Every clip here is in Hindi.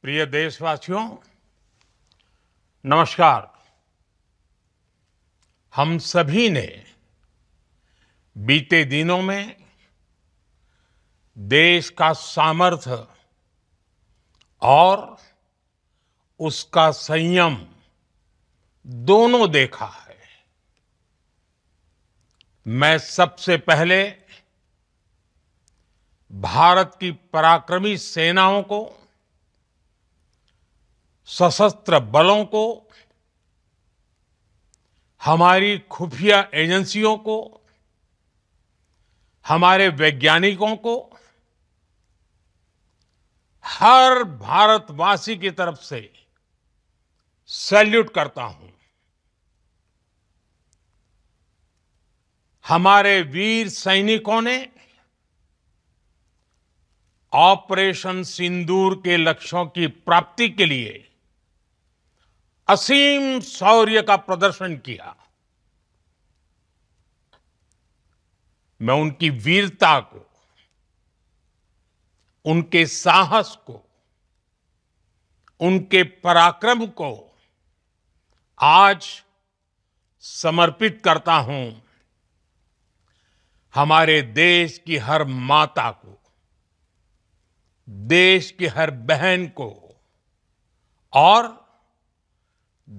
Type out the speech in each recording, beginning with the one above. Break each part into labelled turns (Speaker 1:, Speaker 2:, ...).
Speaker 1: प्रिय देशवासियों, नमस्कार। हम सभी ने बीते दिनों में देश का सामर्थ्य और उसका संयम दोनों देखा है। मैं सबसे पहले भारत की पराक्रमी सेनाओं को, सशस्त्र बलों को, हमारी खुफिया एजेंसियों को, हमारे वैज्ञानिकों को, हर भारतवासी की तरफ से सैल्यूट करता हूं। हमारे वीर सैनिकों ने ऑपरेशन सिंदूर के लक्ष्यों की प्राप्ति के लिए असीम शौर्य का प्रदर्शन किया। मैं उनकी वीरता को, उनके साहस को, उनके पराक्रम को आज समर्पित करता हूं। हमारे देश की हर माता को, देश की हर बहन को और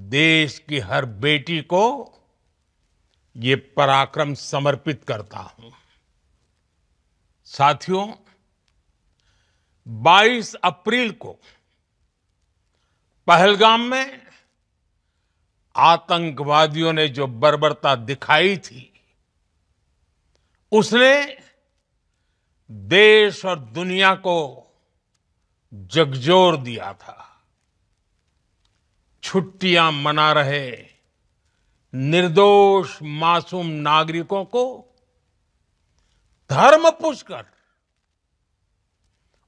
Speaker 1: देश की हर बेटी को ये पराक्रम समर्पित करता हूं। साथियों, 22 अप्रैल को पहलगाम में आतंकवादियों ने जो बर्बरता दिखाई थी, उसने देश और दुनिया को झकझोर दिया था। छुट्टियां मना रहे निर्दोष मासूम नागरिकों को धर्म पूछकर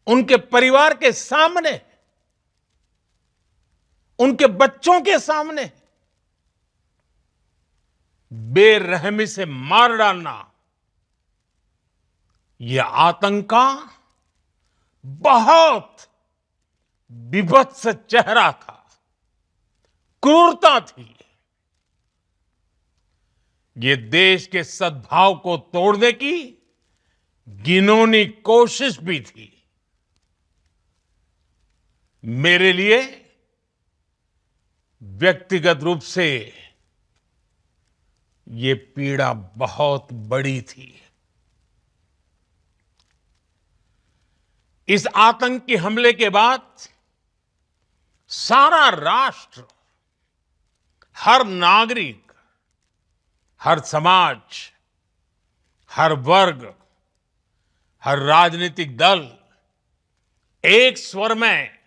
Speaker 1: उनके परिवार के सामने, उनके बच्चों के सामने बेरहमी से मार डालना, यह आतंक का बहुत विभत्स चेहरा था, क्रूरता थी। ये देश के सद्भाव को तोड़ने की घिनौनी कोशिश भी थी। मेरे लिए व्यक्तिगत रूप से ये पीड़ा बहुत बड़ी थी। इस आतंकी हमले के बाद सारा राष्ट्र, हर नागरिक, हर समाज, हर वर्ग, हर राजनीतिक दल एक स्वर में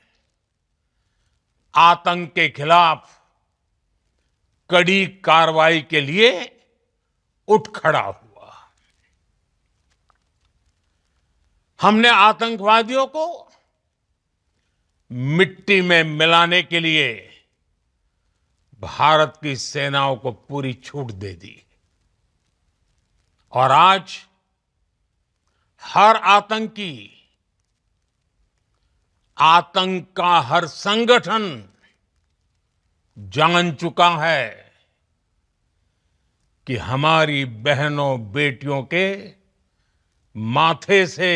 Speaker 1: आतंक के खिलाफ कड़ी कार्रवाई के लिए उठ खड़ा हुआ। हमने आतंकवादियों को मिट्टी में मिलाने के लिए भारत की सेनाओं को पूरी छूट दे दी और आज हर आतंकी, आतंक का हर संगठन जान चुका है कि हमारी बहनों बेटियों के माथे से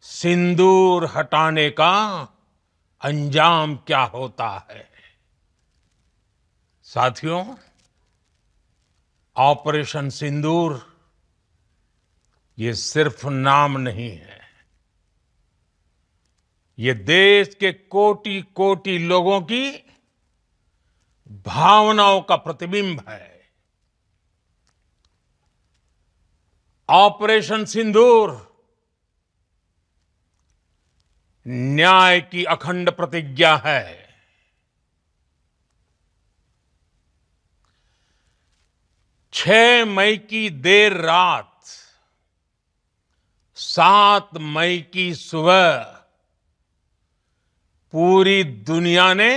Speaker 1: सिंदूर हटाने का अंजाम क्या होता है। साथियों, ऑपरेशन सिंदूर ये सिर्फ नाम नहीं है, ये देश के कोटि कोटि लोगों की भावनाओं का प्रतिबिंब है। ऑपरेशन सिंदूर न्याय की अखंड प्रतिज्ञा है। 6 मई की देर रात, 7 मई की सुबह पूरी दुनिया ने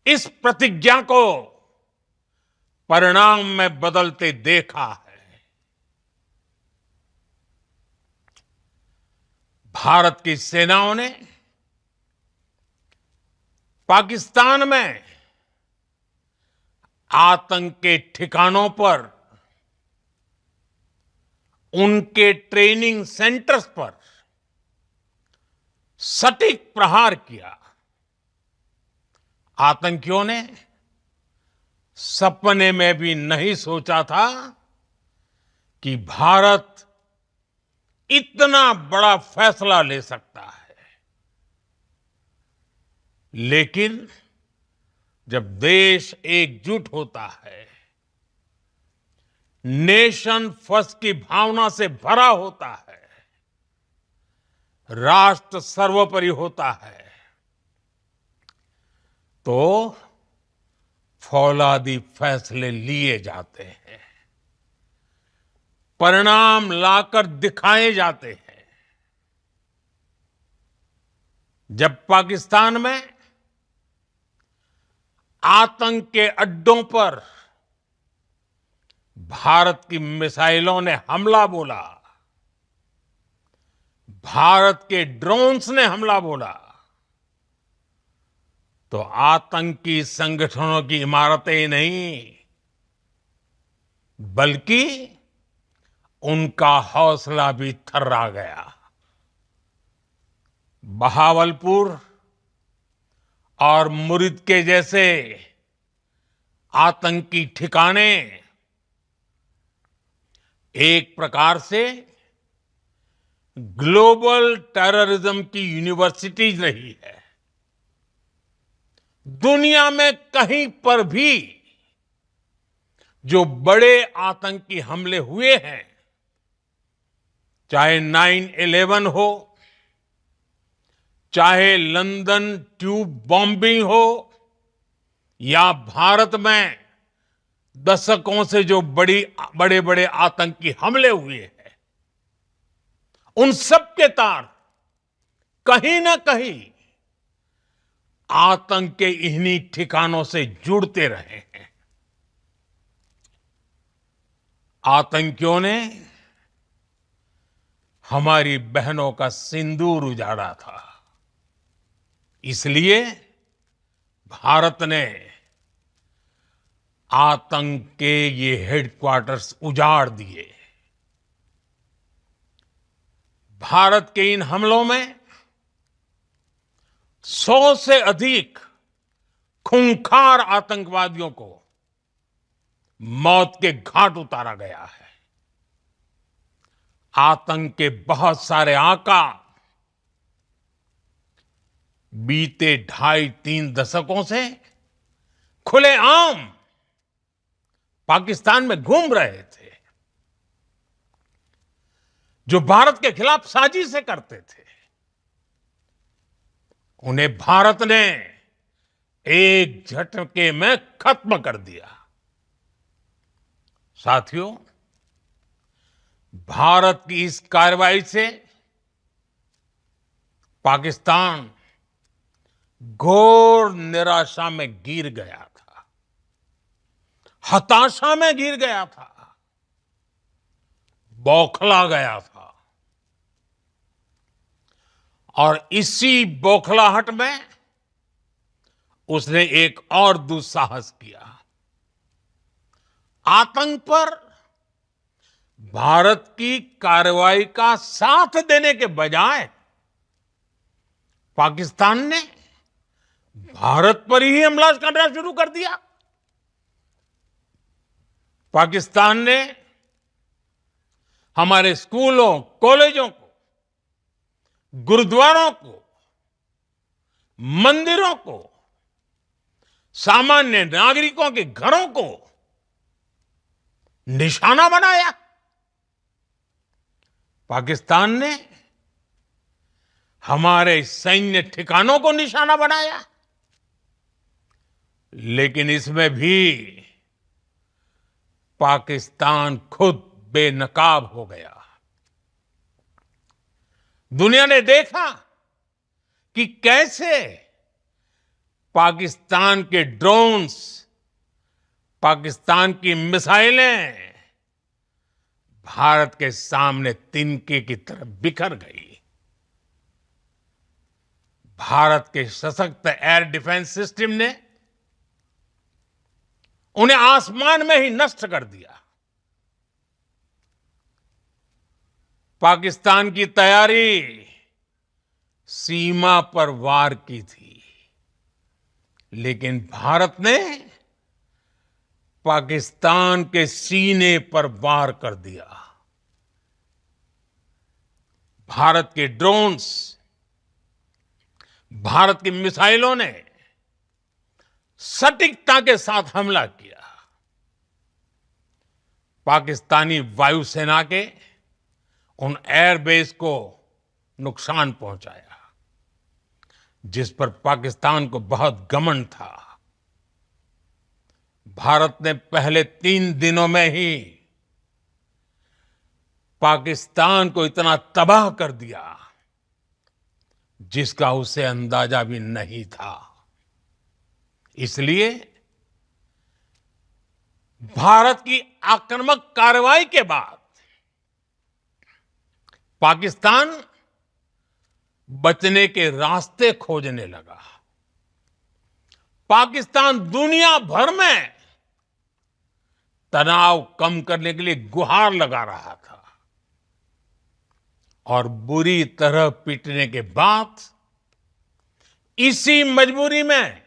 Speaker 1: इस प्रतिज्ञा को परिणाम में बदलते देखा है। भारत की सेनाओं ने पाकिस्तान में आतंक के ठिकानों पर, उनके ट्रेनिंग सेंटर्स पर सटीक प्रहार किया। आतंकियों ने सपने में भी नहीं सोचा था कि भारत इतना बड़ा फैसला ले सकता है। लेकिन जब देश एकजुट होता है, नेशन फर्स्ट की भावना से भरा होता है, राष्ट्र सर्वोपरि होता है, तो फौलादी फैसले लिए जाते हैं, परिणाम लाकर दिखाए जाते हैं। जब पाकिस्तान में आतंक के अड्डों पर भारत की मिसाइलों ने हमला बोला, भारत के ड्रोन्स ने हमला बोला, तो आतंकी संगठनों की इमारतें नहीं, बल्कि उनका हौसला भी थर्रा गया। बहावलपुर और मुरिद के जैसे आतंकी ठिकाने एक प्रकार से ग्लोबल टेररिज्म की यूनिवर्सिटीज रही है। दुनिया में कहीं पर भी जो बड़े आतंकी हमले हुए हैं, चाहे 9/11 हो, चाहे लंदन ट्यूब बॉम्बिंग हो, या भारत में दशकों से जो बड़े बड़े आतंकी हमले हुए हैं, उन सब के तार कहीं ना कहीं आतंक के इन्हीं ठिकानों से जुड़ते रहे हैं। आतंकियों ने हमारी बहनों का सिंदूर उजाड़ा था, इसलिए भारत ने आतंक के ये हेडक्वार्टर्स उजाड़ दिए। भारत के इन हमलों में 100 से अधिक खूंखार आतंकवादियों को मौत के घाट उतारा गया है। आतंक के बहुत सारे आका बीते 2.5-3 दशकों से खुलेआम पाकिस्तान में घूम रहे थे, जो भारत के खिलाफ साजिशें करते थे। उन्हें भारत ने एक झटके में खत्म कर दिया। साथियों, भारत की इस कार्रवाई से पाकिस्तान घोर निराशा में गिर गया था, हताशा में गिर गया था, बौखला गया था। और इसी बौखलाहट में उसने एक और दुस्साहस किया। आतंक पर भारत की कार्रवाई का साथ देने के बजाय पाकिस्तान ने भारत पर ही हमला करना शुरू कर दिया। पाकिस्तान ने हमारे स्कूलों, कॉलेजों को, गुरुद्वारों को, मंदिरों को, सामान्य नागरिकों के घरों को निशाना बनाया। पाकिस्तान ने हमारे सैन्य ठिकानों को निशाना बनाया। लेकिन इसमें भी पाकिस्तान खुद बेनकाब हो गया। दुनिया ने देखा कि कैसे पाकिस्तान के ड्रोन्स, पाकिस्तान की मिसाइलें भारत के सामने तिनके की तरह बिखर गई। भारत के सशक्त एयर डिफेंस सिस्टम ने उन्हें आसमान में ही नष्ट कर दिया। पाकिस्तान की तैयारी सीमा पर वार की थी, लेकिन भारत ने पाकिस्तान के सीने पर वार कर दिया। भारत के ड्रोन्स, भारत की मिसाइलों ने सटीकता के साथ हमला किया। पाकिस्तानी वायुसेना के उन एयरबेस को नुकसान पहुंचाया, जिस पर पाकिस्तान को बहुत घमंड था। भारत ने पहले 3 दिनों में ही पाकिस्तान को इतना तबाह कर दिया जिसका उसे अंदाजा भी नहीं था। इसलिए भारत की आक्रामक कार्रवाई के बाद पाकिस्तान बचने के रास्ते खोजने लगा। पाकिस्तान दुनिया भर में तनाव कम करने के लिए गुहार लगा रहा था और बुरी तरह पीटने के बाद इसी मजबूरी में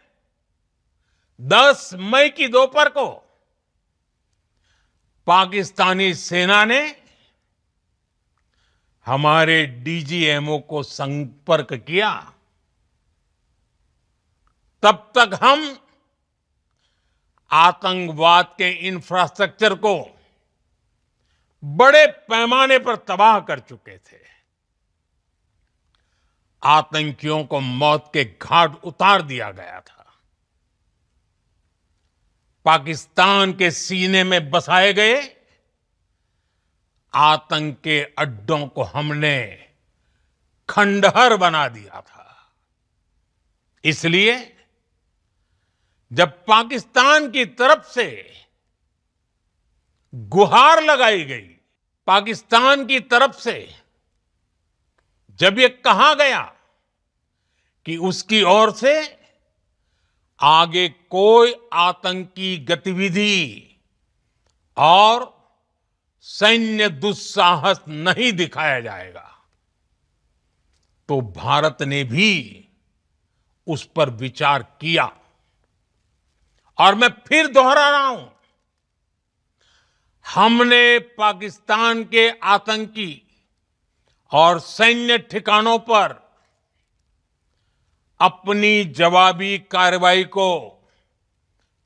Speaker 1: 10 मई की दोपहर को पाकिस्तानी सेना ने हमारे डीजीएमओ को संपर्क किया। तब तक हम आतंकवाद के इंफ्रास्ट्रक्चर को बड़े पैमाने पर तबाह कर चुके थे। आतंकियों को मौत के घाट उतार दिया गया था। पाकिस्तान के सीने में बसाए गए आतंक के अड्डों को हमने खंडहर बना दिया था। इसलिए जब पाकिस्तान की तरफ से गुहार लगाई गई, पाकिस्तान की तरफ से जब ये कहा गया कि उसकी ओर से आगे कोई आतंकी गतिविधि और सैन्य दुस्साहस नहीं दिखाया जाएगा, तो भारत ने भी उस पर विचार किया। और मैं फिर दोहरा रहा हूं, हमने पाकिस्तान के आतंकी और सैन्य ठिकानों पर अपनी जवाबी कार्रवाई को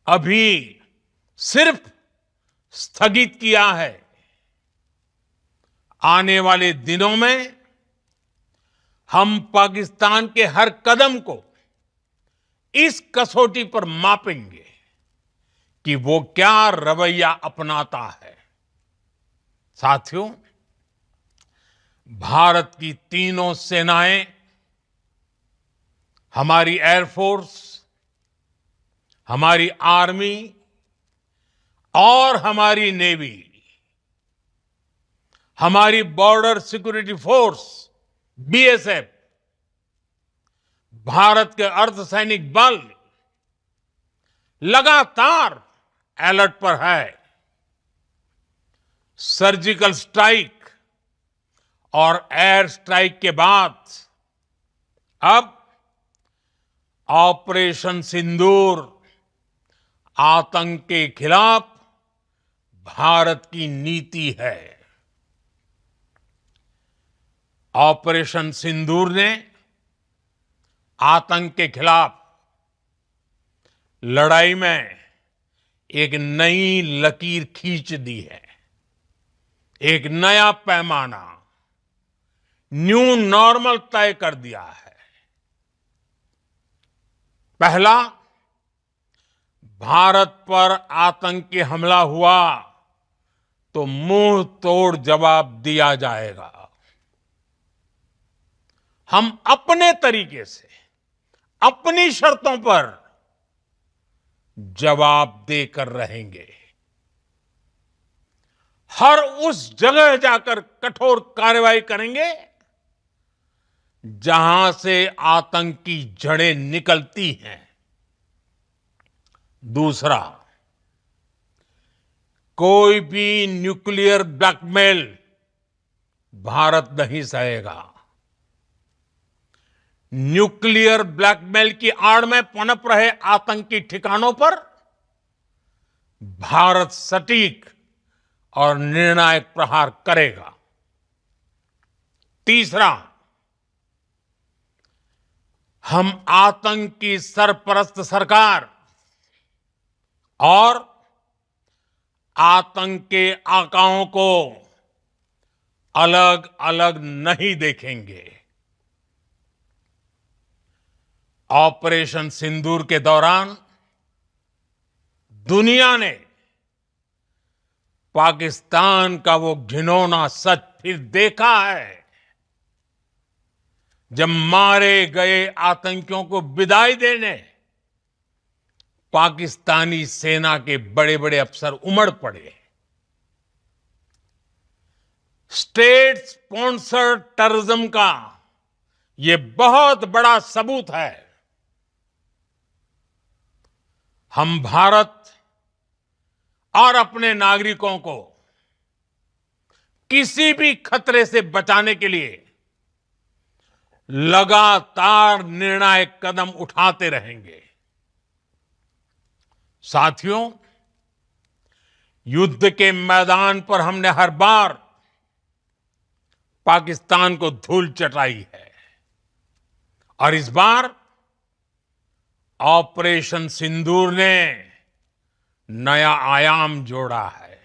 Speaker 1: अभी सिर्फ स्थगित किया है। आने वाले दिनों में हम पाकिस्तान के हर कदम को इस कसौटी पर मापेंगे कि वो क्या रवैया अपनाता है। साथियों, भारत की तीनों सेनाएं, हमारी एयरफोर्स, हमारी आर्मी और हमारी नेवी, हमारी border security force BSF, Bharat के अर्धसैनिक बल लगातार अलर्ट पर है। सर्जिकल स्ट्राइक और एयर स्ट्राइक के बाद अब ऑपरेशन सिंदूर आतंक के खिलाफ भारत की नीति है। ऑपरेशन सिंदूर ने आतंक के खिलाफ लड़ाई में एक नई लकीर खींच दी है, एक नया पैमाना, न्यू नॉर्मल तय कर दिया है। पहला, भारत पर आतंकी हमला हुआ तो मुंह तोड़ जवाब दिया जाएगा। हम अपने तरीके से, अपनी शर्तों पर जवाब देकर रहेंगे। हर उस जगह जाकर कठोर कार्रवाई करेंगे जहां से आतंक की जड़ें निकलती हैं। दूसरा, कोई भी न्यूक्लियर ब्लैकमेल भारत नहीं सहेगा। न्यूक्लियर ब्लैकमेल की आड़ में पनप रहे आतंकी ठिकानों पर भारत सटीक और निर्णायक प्रहार करेगा। तीसरा, हम आतंक की सरपरस्त सरकार और आतंक के आकाओं को अलग अलग नहीं देखेंगे। ऑपरेशन सिंदूर के दौरान दुनिया ने पाकिस्तान का वो घिनौना सच फिर देखा है, जब मारे गए आतंकियों को विदाई देने पाकिस्तानी सेना के बड़े बड़े अफसर उमड़ पड़े। स्टेट स्पॉन्सर्ड टेररिज्म का ये बहुत बड़ा सबूत है। हम भारत और अपने नागरिकों को किसी भी खतरे से बचाने के लिए लगातार निर्णायक कदम उठाते रहेंगे। साथियों, युद्ध के मैदान पर हमने हर बार पाकिस्तान को धूल चटाई है और इस बार ऑपरेशन सिंदूर ने नया आयाम जोड़ा है।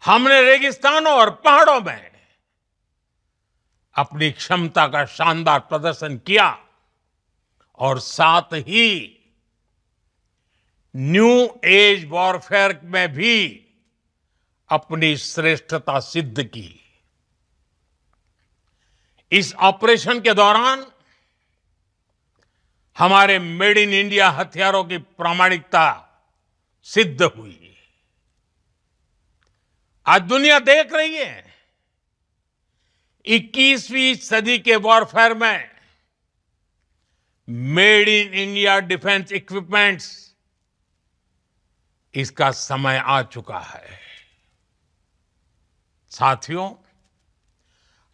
Speaker 1: हमने रेगिस्तानों और पहाड़ों में अपनी क्षमता का शानदार प्रदर्शन किया और साथ ही न्यू एज वॉरफेयर में भी अपनी श्रेष्ठता सिद्ध की। इस ऑपरेशन के दौरान हमारे मेड इन इंडिया हथियारों की प्रामाणिकता सिद्ध हुई। आज दुनिया देख रही है 21वीं सदी के वॉरफेयर में made in India defence equipments, इसका समय आ चुका है। साथियों,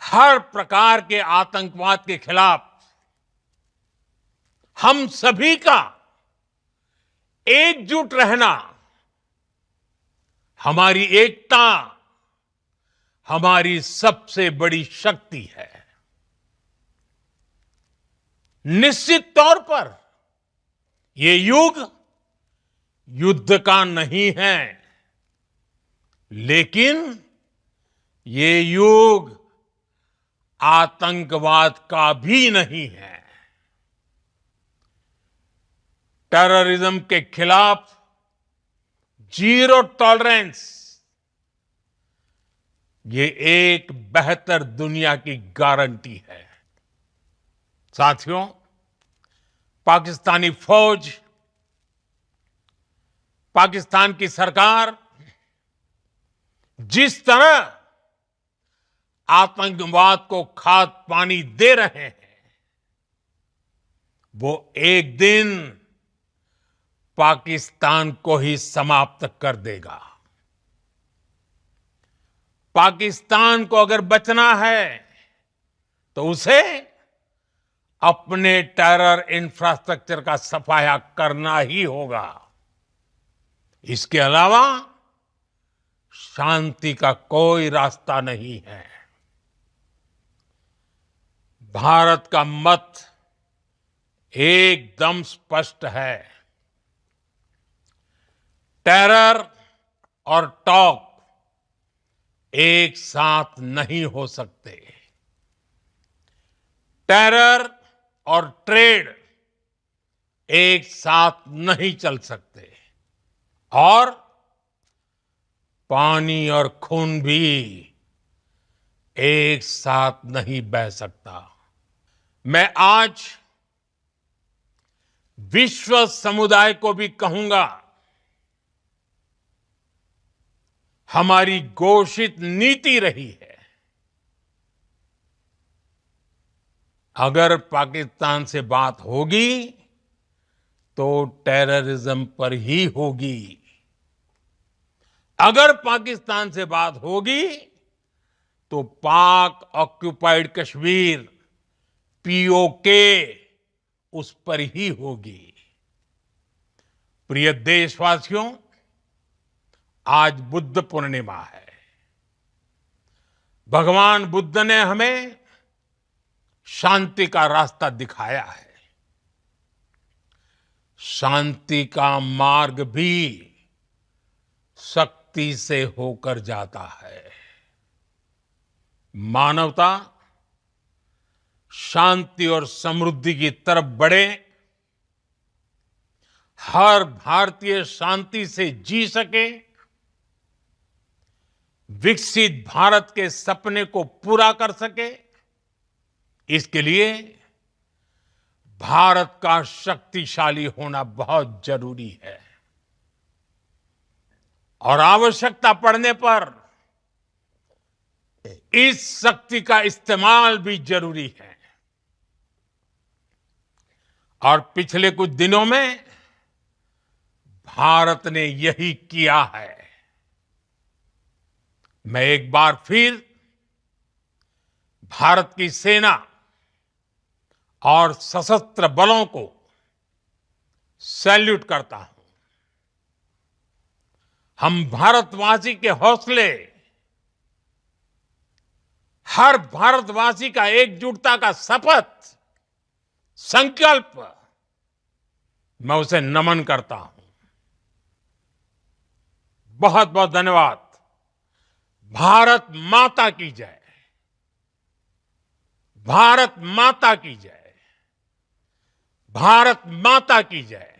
Speaker 1: हर प्रकार के आतंकवाद के खिलाफ हम सभी का एकजुट रहना, हमारी एकता हमारी सबसे बड़ी शक्ति है। निश्चित तौर पर ये युग युद्ध का नहीं है, लेकिन ये युग आतंकवाद का भी नहीं है। टेररिज्म के खिलाफ जीरो टॉलरेंस, ये एक बेहतर दुनिया की गारंटी है। साथियों, पाकिस्तानी फौज, पाकिस्तान की सरकार जिस तरह आतंकवाद को खाद पानी दे रहे हैं, वो एक दिन पाकिस्तान को ही समाप्त कर देगा। पाकिस्तान को अगर बचना है तो उसे अपने टेरर इंफ्रास्ट्रक्चर का सफाया करना ही होगा। इसके अलावा शांति का कोई रास्ता नहीं है। भारत का मत एकदम स्पष्ट है। टेरर और टॉक एक साथ नहीं हो सकते। टेरर और ट्रेड एक साथ नहीं चल सकते और पानी और खून भी एक साथ नहीं बह सकता। मैं आज विश्व समुदाय को भी कहूंगा, हमारी घोषित नीति रही है अगर पाकिस्तान से बात होगी तो टेररिज्म पर ही होगी। अगर पाकिस्तान से बात होगी तो पाक ऑक्युपाइड कश्मीर पीओके उस पर ही होगी। प्रिय देशवासियों, आज बुद्ध पूर्णिमा है। भगवान बुद्ध ने हमें शांति का रास्ता दिखाया है। शांति का मार्ग भी शक्ति से होकर जाता है। मानवता शांति और समृद्धि की तरफ बढ़े, हर भारतीय शांति से जी सके, विकसित भारत के सपने को पूरा कर सके, इसके लिए भारत का शक्तिशाली होना बहुत जरूरी है। और आवश्यकता पड़ने पर इस शक्ति का इस्तेमाल भी जरूरी है। और पिछले कुछ दिनों में भारत ने यही किया है। मैं एक बार फिर भारत की सेना और सशस्त्र बलों को सैल्यूट करता हूं। हम भारतवासी के हौसले, हर भारतवासी का एकजुटता का शपथ, संकल्प, मैं उसे नमन करता हूं। बहुत बहुत धन्यवाद। भारत माता की जय। भारत माता की जय। भारत माता की जय।